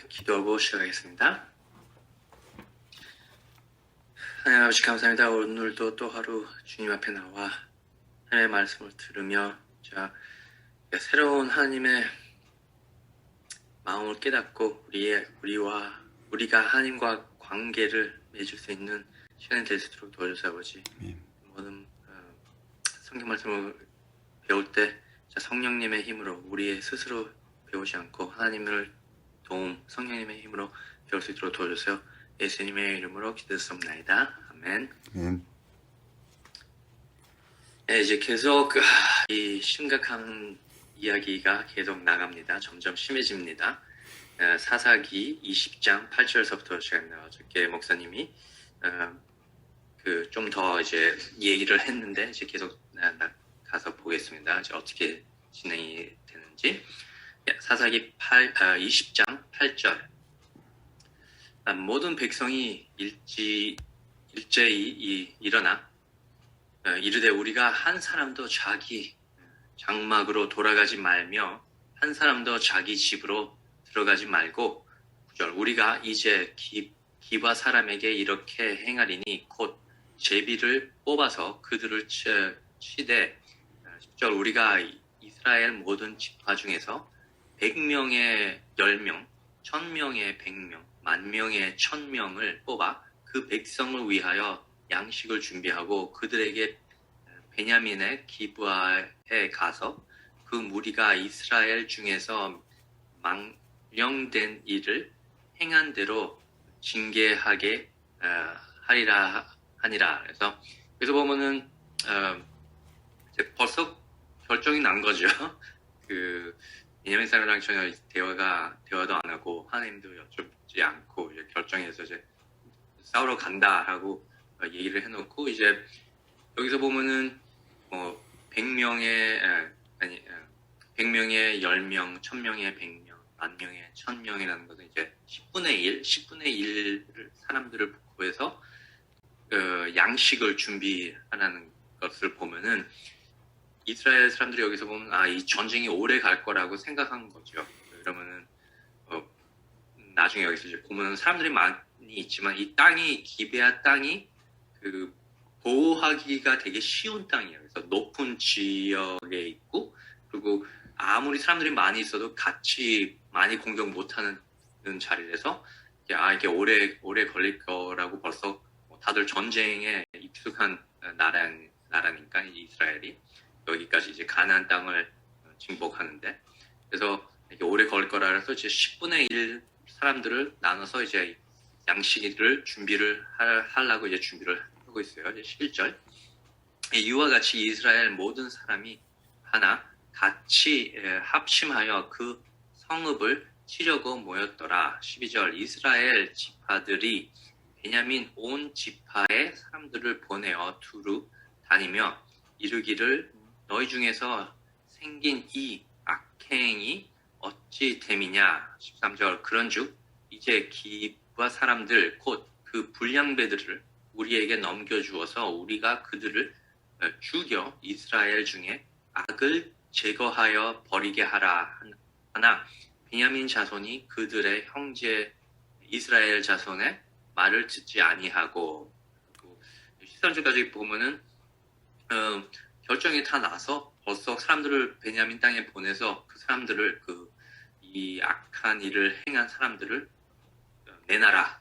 기도하고 시작하겠습니다. 하나님 아버지 감사합니다. 오늘도 또 하루 주님 앞에 나와 하나님의 말씀을 들으며 새로운 하나님의 마음을 깨닫고 우리가 하나님과 관계를 맺을 수 있는 시간이 될 수 있도록 도와주세요. 아버지. 모든 성경 말씀을 배울 때 성령님의 힘으로 우리의 스스로 배우지 않고 하나님을 도움 성령님의 힘으로 배울 수 있도록 도와주세요. 예수님의 이름으로 기도했습니다. 아멘. 네, 이제 계속 이 심각한 이야기가 계속 나갑니다. 점점 심해집니다. 사사기 20장 8절서부터 제가 어저께 목사님이 좀 더 이제 얘기를 했는데 이제 계속 가서 보겠습니다. 이제 어떻게 진행이 되는지. 사사기 20장 8절. 모든 백성이 일제히 일어나 이르되 우리가 한 사람도 자기 장막으로 돌아가지 말며 한 사람도 자기 집으로 들어가지 말고 9절 우리가 이제 기바 사람에게 이렇게 행하리니 곧 제비를 뽑아서 그들을 치되 10절 우리가 이스라엘 모든 지파 중에서 100명의 10명, 1000명의 100명, 10,000명의 1000명을 뽑아 그 백성을 위하여 양식을 준비하고 그들에게 베냐민의 기브아에 가서 그 무리가 이스라엘 중에서 망령된 일을 행한 대로 징계하게 하니라. 그래서 여기서 보면은 이제 벌써 결정이 난 거죠. 베냐민 사람이랑 전혀 대화도 안 하고 하나님도 여쭙지 않고 이제 결정해서 이제 싸우러 간다라고 얘기를 해놓고 이제 여기서 보면은 100명의 10명, 1000명의 100명, 10,000명의 1000명이라는 것은 이제 10분의 1을 사람들을 구해서 양식을 준비하는 것을 보면은 이스라엘 사람들이 여기서 보면 이 전쟁이 오래 갈 거라고 생각한 거죠. 그러면은 나중에 여기서 이제 보면 사람들이 많이 있지만 이 땅이 기베아 땅이 보호하기가 되게 쉬운 땅이에요. 그래서 높은 지역에 있고 그리고 아무리 사람들이 많이 있어도 같이 많이 공격 못하는 자리라서 이게 오래 걸릴 거라고 벌써 다들 전쟁에 익숙한 나라니까 이스라엘이 여기까지 이제 가나안 땅을 정복하는데 그래서 이게 오래 걸릴 거라 해서 이제 10분의 1 사람들을 나눠서 이제 양식을 준비를 하려고 이제 준비를 하고 있어요. 이제 11절. 이와 같이 이스라엘 모든 사람이 하나 같이 합심하여 그 성읍을 치려고 모였더라. 12절. 이스라엘 지파들이 베냐민 온 지파의 사람들을 보내어 두루 다니며 이르기를 너희 중에서 생긴 이 악행이 어찌 됨이냐. 13절. 그런즉 이제 기브아 사람들 곧 그 불량배들을 우리에게 넘겨주어서 우리가 그들을 죽여 이스라엘 중에 악을 제거하여 버리게 하라. 하나 베냐민 자손이 그들의 형제 이스라엘 자손의 말을 듣지 아니하고 13절까지 보면은 결정이 다 나서 벌써 사람들을 베냐민 땅에 보내서 그 사람들을 이 악한 일을 행한 사람들을 내놔라.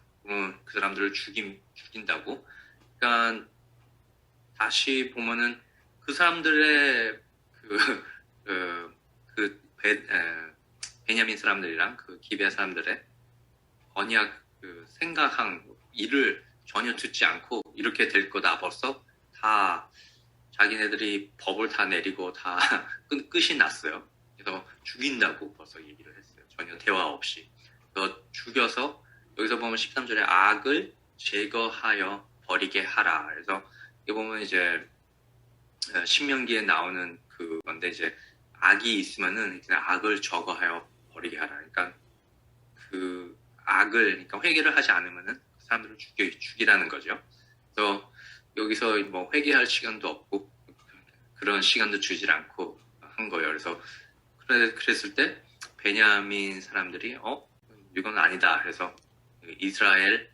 그 사람들을 죽인다고. 그러니까 다시 보면은 그 사람들의 베냐민 사람들이랑 기베아 사람들의 언약 생각한 일을 전혀 듣지 않고 이렇게 될 거다. 벌써 다 자기네들이 법을 다 내리고 다 끝이 났어요. 그래서 죽인다고 벌써 얘기를 했어요. 전혀 대화 없이. 그래서 죽여서 여기서 보면 13절에 악을 제거하여 버리게 하라. 그래서 여기 보면 이제 신명기에 나오는 건데 이제 악이 있으면은 그냥 악을 제거하여 버리게 하라. 그러니까 그러니까 회개를 하지 않으면은 그 사람들을 죽이라는 거죠. 그래서 여기서 회개할 시간도 없고 그런 시간도 주질 않고 한 거예요. 그래서 그랬을 때 베냐민 사람들이 이건 아니다 해서 이스라엘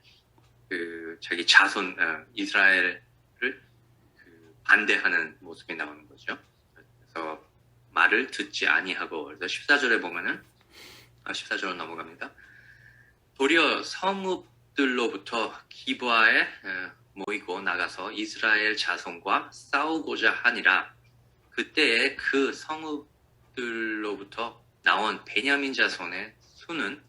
자기 자손 이스라엘을 반대하는 모습이 나오는 거죠. 그래서 말을 듣지 아니하고 그래서 14절에 보면은 14절로 넘어갑니다. 도리어 성읍들로부터 기브아에 모이고 나가서 이스라엘 자손과 싸우고자 하니라. 그때에 그 성읍들로부터 나온 베냐민 자손의 수는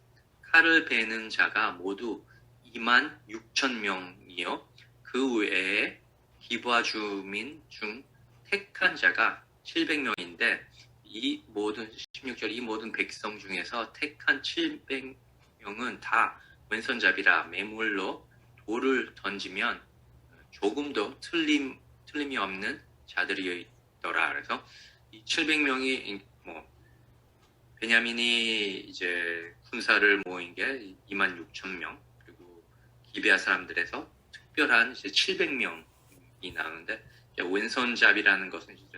칼을 베는 자가 모두 2만 6천 명이요. 그 외에 기브아 주민 중 택한 자가 700명인데 이 모든 16절 이 모든 백성 중에서 택한 700명은 다 왼손잡이라 매물로 돌을 던지면 조금도 틀림이 없는 자들이더라. 그래서 이 700명이 베냐민이 이제 군사를 모인 게 2만 6천 명 그리고 기베아 사람들에서 특별한 이제 700명이 나오는데 왼손잡이라는 것은 진짜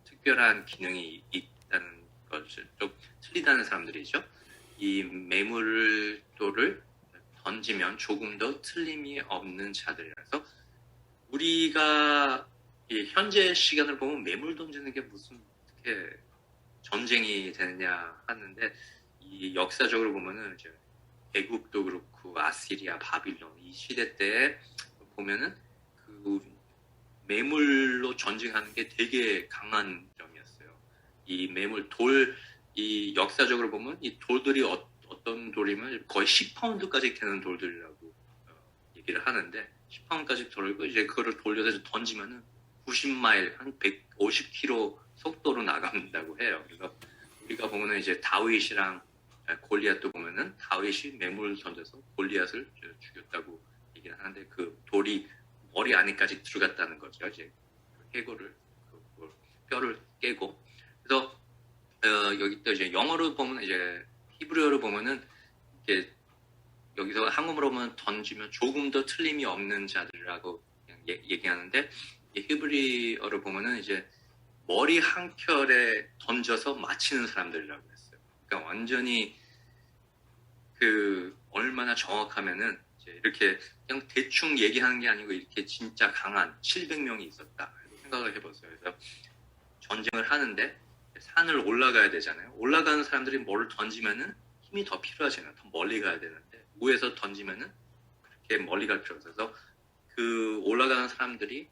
특별한 기능이 있다는 것을 좀 틀리다는 사람들이죠. 이 매물돌을 던지면 조금 더 틀림이 없는 자들이라서 우리가 현재 시간을 보면 매물 던지는 게 무슨 어떻게 전쟁이 되느냐 하는데 이 역사적으로 보면은 이제 애국도 그렇고 아시리아, 바빌론 이 시대 때 보면은 그 매물로 전쟁하는 게 되게 강한 점이었어요. 이 매물 이 역사적으로 보면 이 돌들이 어떤 돌이면 거의 10파운드까지 되는 돌들이라고 얘기를 하는데 10파운드까지 돌고 이제 그거를 돌려서 던지면은 90마일 한 150km 속도로 나간다고 해요. 그래서 우리가 보면은 이제 다윗이랑 골리앗도 보면은 다윗이 매물을 던져서 골리앗을 죽였다고 얘기를 하는데 그 돌이 머리 안에까지 들어갔다는 거죠. 이제 해골을 뼈를 깨고 그래서 여기 또 이제 영어로 보면 이제 히브리어로 보면은 이게 여기서 한국어로 보면 던지면 조금 더 틀림이 없는 자들이라고 얘기하는데 히브리어로 보면은 이제 머리 한 켤에 던져서 맞히는 사람들이라고 했어요. 그러니까 완전히 얼마나 정확하면은 이렇게 그냥 대충 얘기하는 게 아니고 이렇게 진짜 강한 700명이 있었다 생각을 해보세요. 그래서 전쟁을 하는데 산을 올라가야 되잖아요. 올라가는 사람들이 뭐를 던지면은 힘이 더 필요하잖아요. 더 멀리 가야 되는데 위에서 던지면은 그렇게 멀리 갈 필요 없어서 그 올라가는 사람들이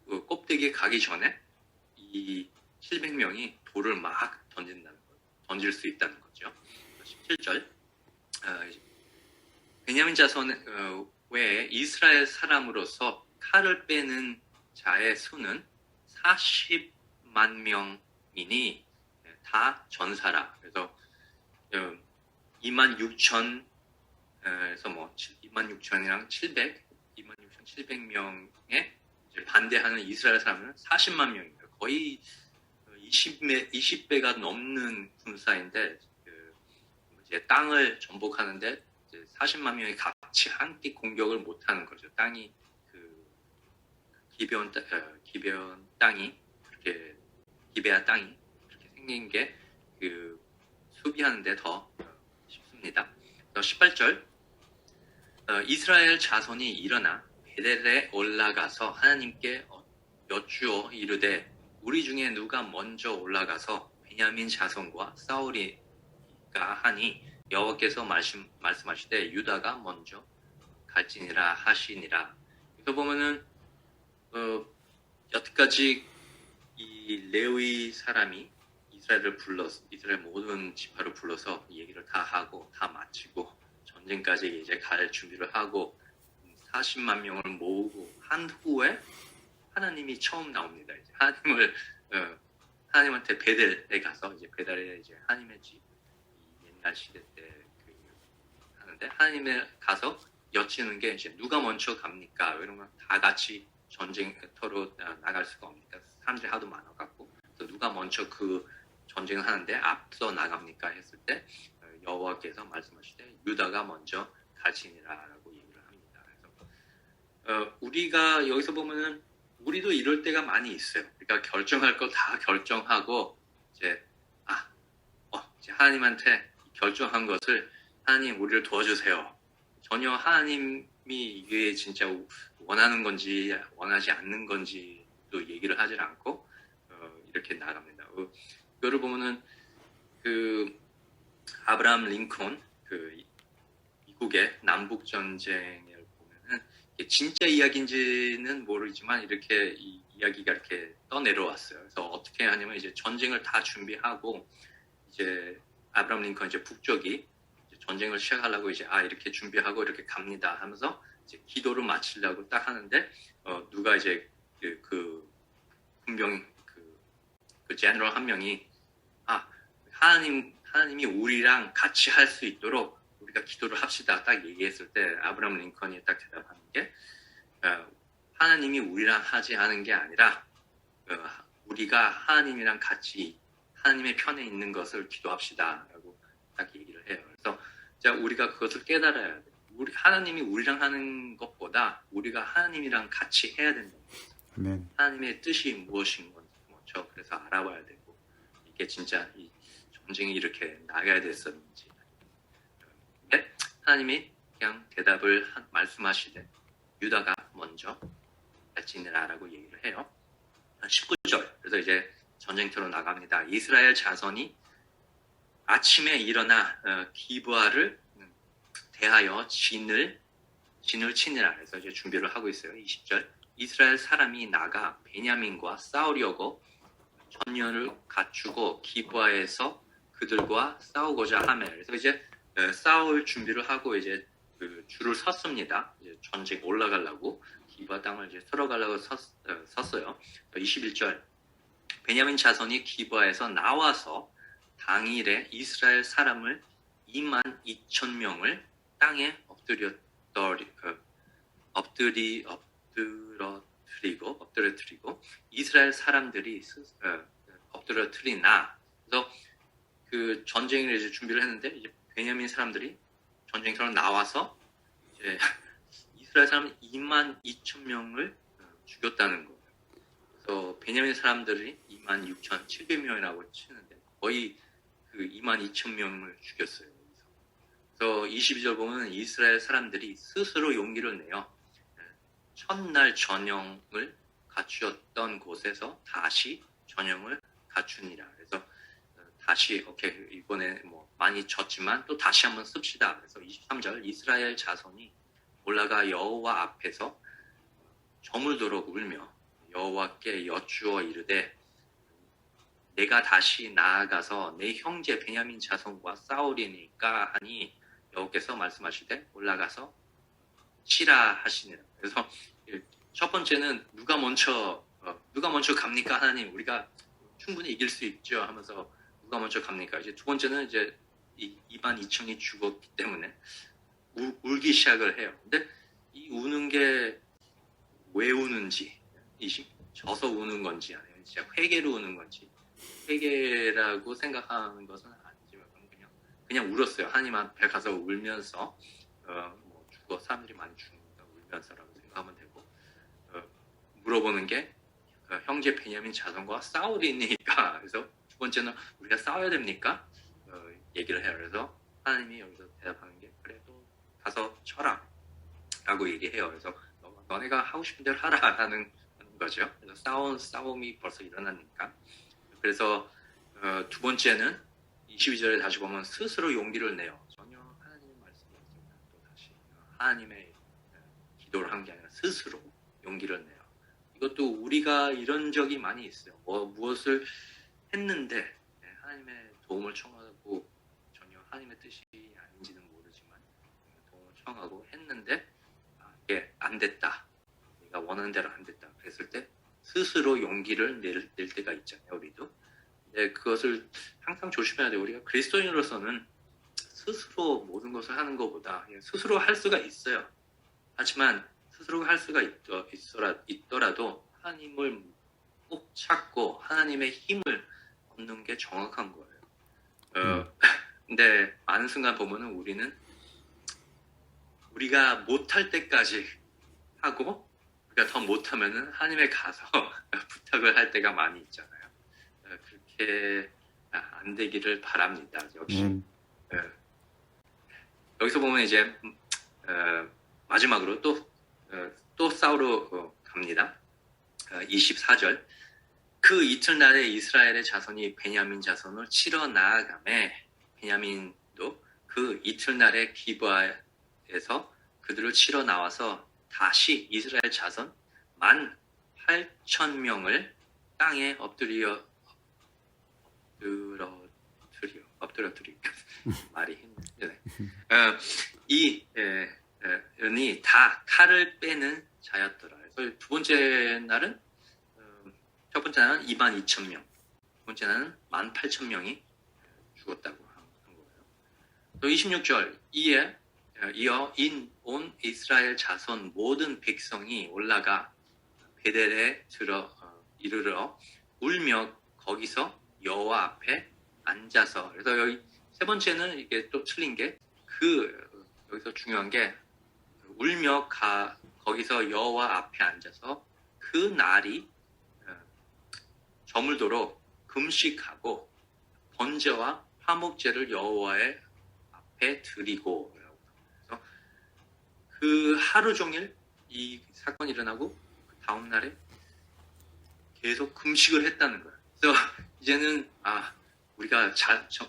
그 꼭대기에 가기 전에 이 700명이 돌을 막 던질 수 있다는 거죠. 17절 베냐민 자손 외에 이스라엘 사람으로서 칼을 빼는 자의 수는 40만 명이니 다 전사라. 그래서 2만 6천에서 2만 6천이랑 2만 6천 700명에 반대하는 이스라엘 사람은 40만 명입니다. 거의 20배가 넘는 군사인데 이제 땅을 정복하는데 이제 40만 명이 같이 함께 공격을 못하는 거죠. 땅이 기베온 땅이 그렇게 기베아 땅이 그렇게 생긴 게 수비하는데 더 쉽습니다. 18절 이스라엘 자손이 일어나 베델에 올라가서 하나님께 여쭈어 이르되 우리 중에 누가 먼저 올라가서 베냐민 자손과 싸우리까 하니 여호와께서 말씀하시되 유다가 먼저 갈지니라 하시니라. 그래서 보면은 여태까지 이 레위 사람이 이스라엘 모든 지파를 불러서 얘기를 다 하고 다 마치고 전쟁까지 이제 갈 준비를 하고 40만 명을 모으고 한 후에 하나님이 처음 나옵니다. 이제 하나님한테 베델에 가서 이제 베델에 이제 하나님의 집 옛날 시대 때 하는데 하나님에 가서 여치는 게 이제 누가 먼저 갑니까? 이러면 다 같이 전쟁터로 나갈 수가 없으니까 사람들이 하도 많아갖고 그래서 누가 먼저 그 전쟁을 하는데 앞서 나갑니까? 했을 때 여호와께서 말씀하시되 유다가 먼저 갈지니라라고 얘기를 합니다. 그래서 우리가 여기서 보면은 우리도 이럴 때가 많이 있어요. 그러니까 결정할 거 다 결정하고 이제 이제 하나님한테 결정한 것을 하나님 우리를 도와주세요. 전혀 하나님이 이게 진짜 원하는 건지 원하지 않는 건지도 얘기를 하질 않고 이렇게 나갑니다. 이거를 보면은 그 아브라함 링컨 그 미국의 남북 전쟁을 보면은 진짜 이야기인지는 모르지만 이렇게 이 이야기가 이렇게 떠내려왔어요. 그래서 어떻게 하냐면 이제 전쟁을 다 준비하고 이제 아브라함 링컨 이제 북쪽이 이제 전쟁을 시작하려고 이제 이렇게 준비하고 이렇게 갑니다 하면서 이제 기도를 마치려고 딱 하는데 누가 이제 그 군병 그 제너럴 한 명이 하나님이 우리랑 같이 할 수 있도록 우리가 기도를 합시다 딱 얘기했을 때 아브라함 링컨이 딱 대답하는 게 하나님이 우리랑 하지 않은 게 아니라 우리가 하나님이랑 같이 하나님의 편에 있는 것을 기도합시다 라고 딱 얘기를 해요. 그래서 우리가 그것을 깨달아야 돼요. 하나님이 우리랑 하는 것보다 우리가 하나님이랑 같이 해야 된다. 아멘. 하나님의 뜻이 무엇인 건지 먼저 그래서 알아봐야 되고 이게 진짜 이 전쟁이 이렇게 나가야 됐었는지. 근데 하나님이 그냥 대답을 말씀하시되 유다가 먼저 발진해라라고 얘기를 해요. 19절. 그래서 이제 전쟁터로 나갑니다. 이스라엘 자손이 아침에 일어나 기브아를 대하여 진을 치니라. 그래서 이제 준비를 하고 있어요. 20절. 이스라엘 사람이 나가 베냐민과 싸우려고 전열을 갖추고 기브아에서 그들과 싸우고자 하며. 그래서 이제 싸울 준비를 하고 이제 그 줄을 섰습니다. 이제 전쟁 올라가려고 기브아 땅을 이제 들어가려고 섰어요. 21절. 베냐민 자손이 기브아에서 나와서 당일에 이스라엘 사람을 22,000명을 땅에 엎드러뜨리고 이스라엘 사람들이 엎드러뜨리나. 그래서 그 전쟁을 이제 준비를 했는데 이제 베냐민 사람들이 전쟁터로 나와서 이제 이스라엘 사람 22,000명을 죽였다는 거예요. 그래서 베냐민 사람들이 26,700명이라고 치는데 거의 그 22,000명을 죽였어요. 그래서 22절 보면 이스라엘 사람들이 스스로 용기를 내어 첫날 전형을 갖추었던 곳에서 다시 전형을 갖추니라. 그래서 다시 오케이 이번에 뭐 많이 졌지만 또 다시 한번 씁시다. 그래서 23절 이스라엘 자손이 올라가 여호와 앞에서 저물도록 울며 여호와께 여쭈어 이르되 내가 다시 나아가서 내 형제 베냐민 자손과 싸우리니까 하니 여호께서 말씀하시되 올라가서 치라 하시니라. 그래서 첫 번째는 누가 먼저 갑니까 하나님 우리가 충분히 이길 수 있죠 하면서 누가 먼저 갑니까. 이제 두 번째는 이제 22,000이 죽었기 때문에 울기 시작을 해요. 근데 이 우는 게 왜 우는지 져서 우는 건지 아니면 진짜 회개로 우는 건지 회개라고 생각하는 것은 아니지만 그냥 울었어요. 하나님 앞에 가서 울면서 뭐 죽어 사람들이 많이 죽으니까 울면서라고 생각하면 되고 물어보는 게 형제 베냐민 자손과 싸우리니까. 그래서 두 번째는 우리가 싸워야 됩니까? 얘기를 해요. 그래서 하나님이 여기서 대답하는 게 그래도 가서 쳐라 라고 얘기해요. 그래서 너네가 하고 싶은 대로 하라 하는 거죠. 그래서 싸움이 벌써 일어나니까. 그래서 두 번째는 22절에 다시 보면 스스로 용기를 내요. 전혀 하나님의 말씀이 없습니다. 또 다시 하나님의 기도를 한 게 아니라 스스로 용기를 내요. 이것도 우리가 이런 적이 많이 있어요. 무엇을 했는데 하나님의 도움을 청하고 전혀 하나님의 뜻이 아닌지는 모르지만 도움을 청하고 했는데 이게 안 됐다. 내가 원하는 대로 안 됐다. 그랬을 때 스스로 용기를 낼 때가 있잖아요. 우리도. 근데 그것을 항상 조심해야 돼요. 우리가 그리스도인으로서는 스스로 모든 것을 하는 것보다 스스로 할 수가 있어요. 하지만 스스로 할 수가 있더라도 하나님을 꼭 찾고 하나님의 힘을 얻는 게 정확한 거예요. 근데 많은 순간 보면은 우리가 못할 때까지 하고 우리가 더 못하면은 하나님에 가서 부탁을 할 때가 많이 있잖아요. 그렇게 안 되기를 바랍니다. 역시 여기서 보면 이제 마지막으로 또 싸우러 갑니다. 24절. 그 이튿날에 이스라엘의 자손이 베냐민 자손을 치러 나아가매 베냐민도 그 이튿날에 기브아에서 그들을 치러 나와서 다시 이스라엘 자손 18,000명을 땅에 엎드려 말이 힘드네. 이은이 다 칼을 빼는 자였더라. 그래서 두 번째 날은 첫 번째 날은 22,000명, 두 번째 날은 18,000명이 죽었다고 한 거예요. 또 26절 이어 온 이스라엘 자손 모든 백성이 올라가 베델에 이르러 울며 거기서 여호와 앞에 앉아서. 그래서 여기 세 번째는 이게 또 틀린 게 여기서 중요한 게 울며 거기서 여호와 앞에 앉아서 그 날이 저물도록 금식하고 번제와 화목제를 여호와의 앞에 드리고. 그래서 그 하루 종일 이 사건이 일어나고 그 다음 날에 계속 금식을 했다는 거예요. 그래서 이제는 우리가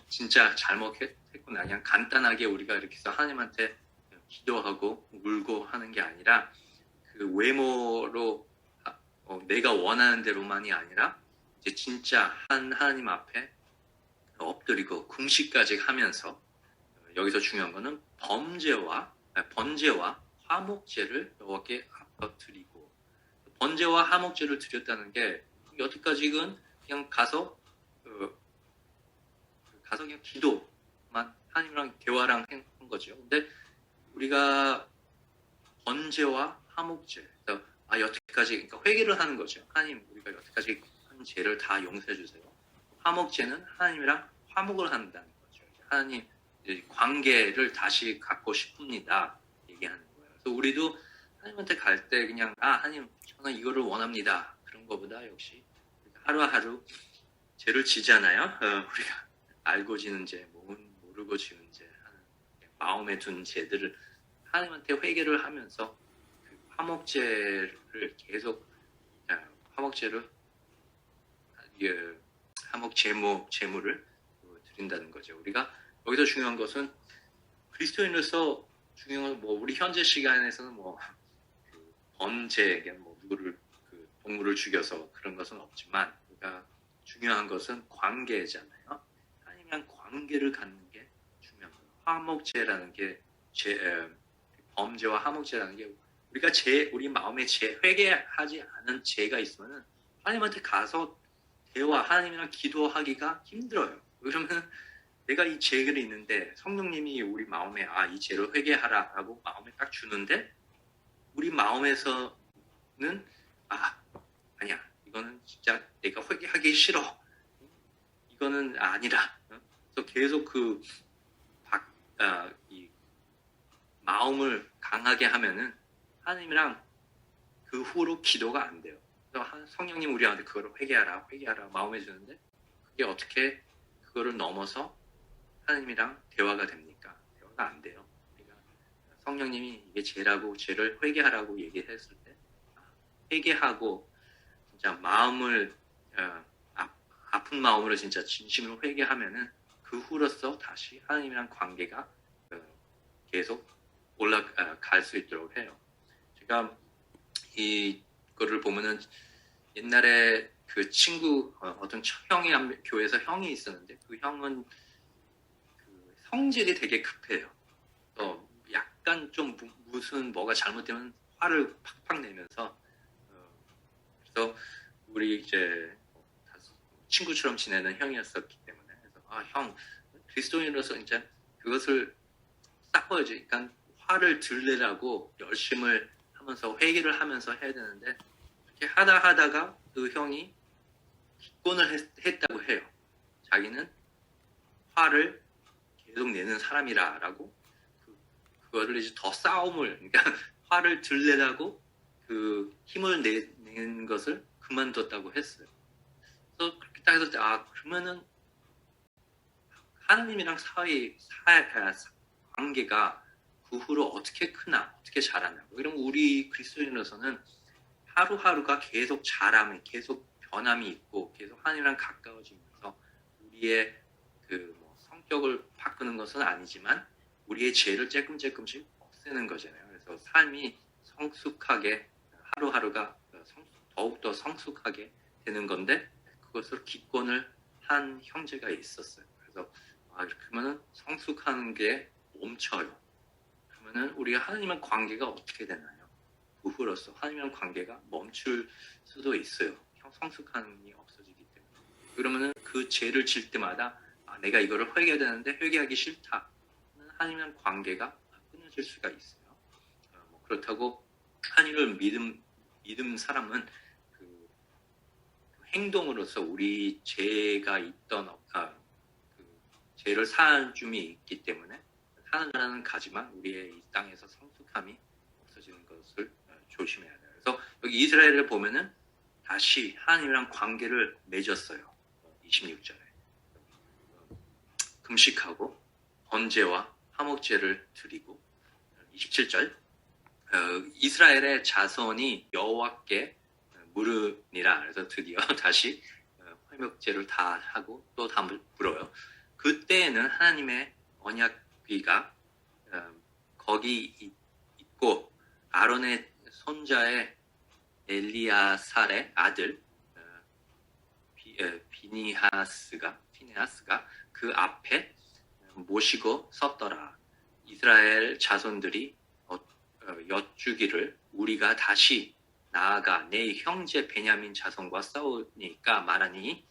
진짜 잘못했구나. 그냥 간단하게 우리가 이렇게 해서 하나님한테 기도하고 울고 하는 게 아니라 그 외모로 내가 원하는 대로만이 아니라 이제 진짜 하나님 앞에 엎드리고 금식까지 하면서 여기서 중요한 거는 번제와 화목제를 여호와께 앞에 드리고, 번제와 화목제를 드렸다는 게 여태까지는 그냥 가서 그냥 기도만 하나님이랑 대화랑 한 거죠. 근데 우리가 번제와 화목제, 여태까지 그러니까 회개를 하는 거죠. 하나님, 우리가 여태까지 한 죄를 다 용서해 주세요. 화목제는 하나님이랑 화목을 한다는 거죠. 하나님 관계를 다시 갖고 싶습니다. 얘기하는 거예요. 그래서 우리도 하나님한테 갈 때 그냥 하나님 저는 이거를 원합니다. 그런 거보다 역시 하루하루 죄를 지잖아요. 우리가 알고 지는 죄, 모르고 지은 죄, 마음에 둔 죄들을 하나님한테 회개를 하면서 그 화목제를 계속 화목 제물을 드린다는 거죠. 우리가 여기서 중요한 것은 그리스도인으로서 중요한 우리 현재 시간에서는 그 번제, 누구를 동물을 죽여서 그런 것은 없지만 우리가 중요한 것은 관계잖아요. 하나님이랑 관계를 갖는 게 중요한 거예요. 화목제라는 게 범죄와 화목제라는 게 우리가 우리 마음에 회개하지 않은 죄가 있으면은 하나님한테 가서 하나님이랑 기도하기가 힘들어요. 그러면 내가 이 죄가 있는데 성령님이 우리 마음에 이 죄를 회개하라라고 마음에 딱 주는데 우리 마음에서는 아니야, 이거는 진짜 내가 회개하기 싫어, 이거는 아니라. 그래서 계속 이 마음을 강하게 하면은 하나님이랑 그 후로 기도가 안 돼요. 그래서 성령님 우리한테 그거를 회개하라 마음에 주는데 그게 어떻게 그거를 넘어서 하나님이랑 대화가 됩니까? 대화가 안 돼요. 그러니까 성령님이 이게 죄를 회개하라고 얘기했을 때 회개하고 진짜 마음을 아픈 마음으로 진짜 진심으로 회개하면은 그 후로서 다시 하나님이랑 관계가 계속 올라갈 수 있도록 해요. 제가 이거를 보면은 옛날에 그 친구 어떤 교회에서 형이 있었는데 그 형은 성질이 되게 급해요. 약간 좀 무슨 뭐가 잘못되면 화를 팍팍 내면서 그래서 우리 이제 친구처럼 지내는 형이었었기 때문에 그래서 형 그리스도인으로서 이제 그것을 닦아야지. 그러니까 화를 들내라고 열심히 하면서 회개를 하면서 해야 되는데 이렇게 하다가 그 형이 기권을 했다고 해요. 자기는 화를 계속 내는 사람이라고 그거를 이제 더 그러니까 화를 들내라고 그 힘을 내는 것을 그만뒀다고 했어요. 그래서 그렇게 딱 해서 그러면은 하나님이랑 관계가 그 후로 어떻게 크나, 어떻게 자라나. 그럼 우리 그리스도인으로서는 하루하루가 계속 자람이, 계속 변함이 있고, 계속 하나님이랑 가까워지면서 우리의 성격을 바꾸는 것은 아니지만 우리의 죄를 조금씩 없애는 거잖아요. 그래서 삶이 성숙하게 하루하루가 더욱더 성숙하게 되는 건데 그것을 기권을 한 형제가 있었어요. 그래서 그러면은 성숙하는 게 멈춰요. 그러면은 우리가 하나님과 관계가 어떻게 되나요? 부부로서 하나님과 관계가 멈출 수도 있어요. 성숙함이 없어지기 때문에. 그러면은 그 죄를 질 때마다 내가 이거를 회개해야 되는데 회개하기 싫다. 하나님과 관계가 끊어질 수가 있어요. 그렇다고 하나님을 믿음 사람은 그 행동으로서 우리 죄가 있던 죄를 사할 줌이 있기 때문에 사는 나라는 가지만 우리의 이 땅에서 성숙함이 없어지는 것을 조심해야 돼요. 그래서 여기 이스라엘을 보면은 다시 하나님이랑 관계를 맺었어요. 26절에 금식하고 번제와 화목제를 드리고 27절 이스라엘의 자손이 여호와께 물으니라. 그래서 드디어 다시 화목제를 다 하고 또 다 물어요. 그때에는 하나님의 언약궤가 거기 있고 아론의 손자의 엘리야살의 아들 피네하스가 그 앞에 모시고 섰더라. 이스라엘 자손들이 여쭈기를 우리가 다시 나아가 내 형제 베냐민 자손과 싸우니까 말하니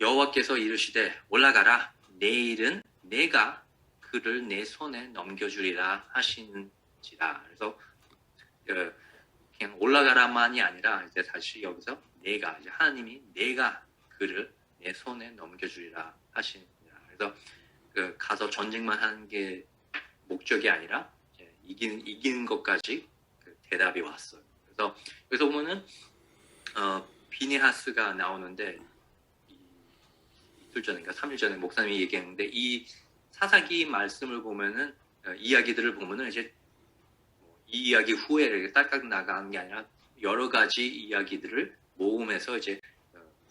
여호와께서 이르시되 올라가라. 내일은 내가 그를 내 손에 넘겨주리라 하시는지라. 그래서 그냥 올라가라만이 아니라 이제 다시 여기서 이제 하나님이 내가 그를 내 손에 넘겨주리라 하시니라. 그래서 가서 전쟁만 하는 게 목적이 아니라 이기는 것까지 대답이 왔어요. 그래서 여기서 보면은 비니하스가 나오는데 이틀 전인가 3일 전에 목사님이 얘기했는데 이 사사기 말씀을 보면은 이야기들을 보면은 이제 이 이야기 후에 딸깍 나가는 게 아니라 여러 가지 이야기들을 모음해서 이제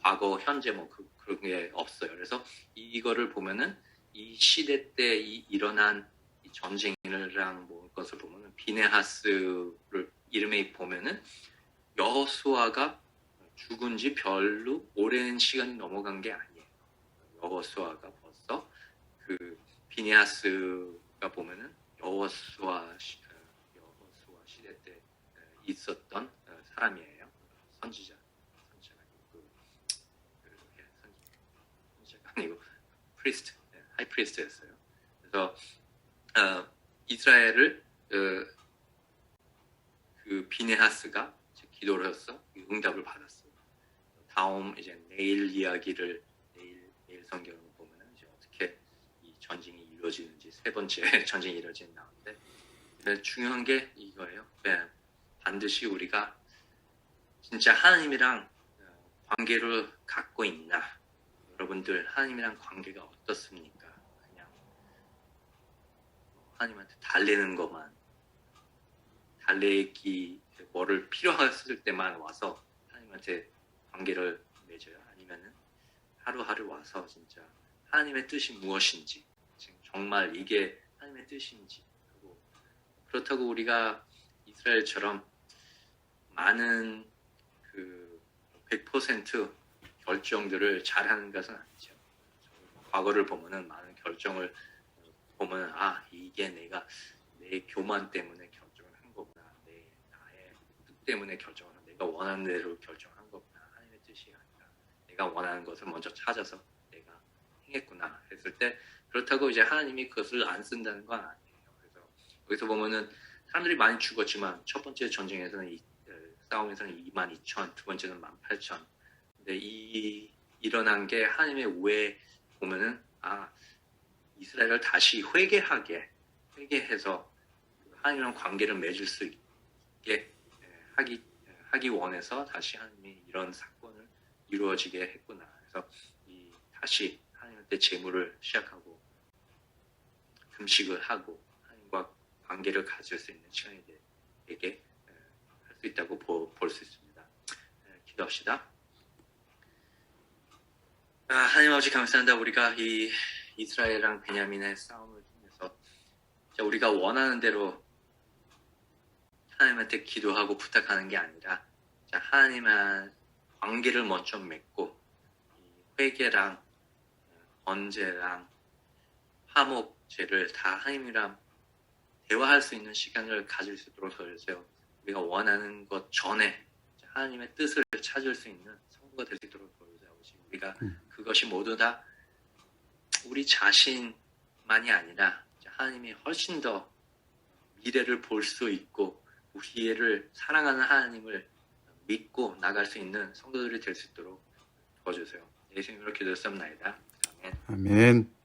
과거, 현재 그런 게 없어요. 그래서 이거를 보면은 이 시대 때 일어난 이 전쟁이랑 것을 보면은 비네하스를 이름에 보면은 여호수아가 죽은 지 별로 오랜 시간이 넘어간 게 아니에요. 여호수아가 벌써 비네하스가 보면은 여호수아 시대 때 있었던 사람이에요. 선지자가 아니고 프리스트, 하이프리스트였어요. 그래서 이스라엘을 그 비네하스가 기도를 해서 응답을 받았어요. 다음 이제 내일 이야기를 내일 성경을 보면은 이제 어떻게 이 전쟁이 이루어지는지 세 번째 전쟁이 이루어지는 나오는데 중요한 게 이거예요. 반드시 우리가 진짜 하나님이랑 관계를 갖고 있나? 여러분들 하나님이랑 관계가 어떻습니까? 그냥 하나님한테 달래는 것만 달래기 뭐를 필요했을 때만 와서 하나님한테 관계를 맺어요? 아니면은 하루하루 와서 진짜 하나님의 뜻이 무엇인지 정말 이게 하나님의 뜻인지 그렇다고 우리가 이스라엘처럼 많은 100% 결정들을 잘하는 것은 아니죠. 과거를 보면은 많은 결정을 보면 이게 내가 내 교만 때문에 결정을 한 거구나. 나의 뜻 때문에 결정을 내가 원하는 대로 결정한 거구나. 하나님의 뜻이 아니라 내가 원하는 것을 먼저 찾아서 내가 행했구나 했을 때 그렇다고 이제 하나님이 그것을 안 쓴다는 건 아니에요. 그래서 여기서 보면은 사람들이 많이 죽었지만 첫 번째 전쟁에서는 싸움에서는 22,000, 두 번째는 18,000. 근데 일어난 게 하나님의 우에 보면은 이스라엘을 다시 회개해서 하나님이랑 관계를 맺을 수 있게 하기 원해서 다시 하나님이 이런 사건을 이루어지게 했구나. 그래서 다시 하나님한테 제물을 시작하고 금식을 하고 하나님과 관계를 가질 수 있는 시간이 되게 할 수 있다고 볼 수 있습니다. 기도합시다. 하나님 아버지 감사합니다. 우리가 이 이스라엘이랑 베냐민의 싸움을 통해서 우리가 원하는 대로 하나님한테 기도하고 부탁하는 게 아니라 하나님의 관계를 먼저 맺고 회개랑 번제랑 화목제를 다 하나님이랑 대화할 수 있는 시간을 가질 수 있도록 도와주세요. 우리가 원하는 것 전에 하나님의 뜻을 찾을 수 있는 성도가 될 수 있도록 도와주세요. 우리가 그것이 모두 다 우리 자신만이 아니라 하나님이 훨씬 더 미래를 볼 수 있고 우리를 사랑하는 하나님을 믿고 나갈 수 있는 성도들이 될 수 있도록 도와주세요. 예수님으로 기도했습니다. 아멘. 아멘.